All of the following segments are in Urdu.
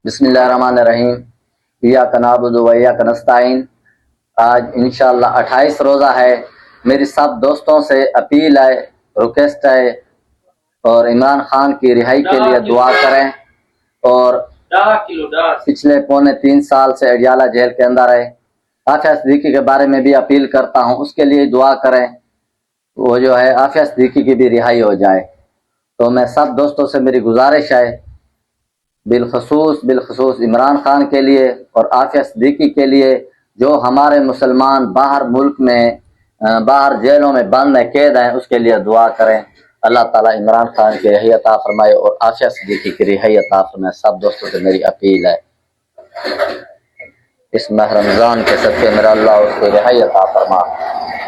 بسم اللہ الرحمن الرحیم ایاک نعبد و ایاک نستعین۔ آج انشاءاللہ 28 روزہ ہے۔ میری سب دوستوں سے اپیل ہے، ریکویسٹ ہے، اور عمران خان کی رہائی کے لیے دعا کریں، اور پچھلے 3.25 سال سے اڈیالہ جیل کے اندر ہے۔ عافیہ صدیقی کے بارے میں بھی اپیل کرتا ہوں، اس کے لیے دعا کریں، وہ جو ہے عافیہ صدیقی کی بھی رہائی ہو جائے۔ تو میں سب دوستوں سے میری گزارش ہے، بالخصوص عمران خان کے لیے اور عافیہ صدیقی کے لیے، جو ہمارے مسلمان باہر ملک میں باہر جیلوں میں بند ہیں، قید ہیں، اس کے لیے دعا کریں۔ اللہ تعالیٰ عمران خان کی رہائی عطا فرمائے اور عافیہ صدیقی کی رہائی عطا فرمائے۔ سب دوستوں سے میری اپیل ہے، اس ماہ رمضان کے صدقے میرا اللہ اس کی رہائی عطا فرما۔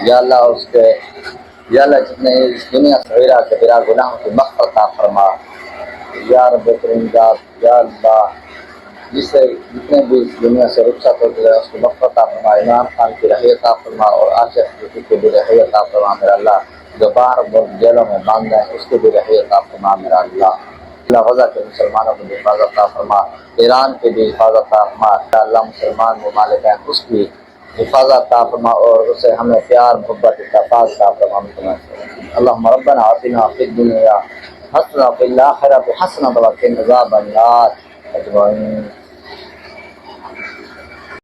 یا اللہ یا اللہ جتنے اس دنیا صغیرہ کبیرہ گناہوں کی مغفرت عطا فرما۔ یا رب کریم ذات، یا اللہ جسے جتنے بھی اس دنیا سے رخصت ہو گئے اس کو مغفرت عطا فرما۔ عمران خان کی رہائی عطا فرما اور عافیہ صدیقی کی بھی رہائی عطا فرما میرا اللہ۔ جو باہر ملک جیلوں میں بند ہیں اس کی بھی رہائی عطا فرما میرا اللہ۔ اللہ غزہ کے مسلمانوں کی بھی حفاظت عطا فرما، ایران کی بھی حفاظت عطا فرما۔ اللہ مسلمان ممالک ہیں اس کی حفاظت عطا فرما اور اسے ہمیں پیار محبت اتفاق عطا فرما۔ اللہم ربنا آتنا فی الدنیا حسنۃ وفی الآخرۃ حسنۃ وقنا عذاب النار اجمعین۔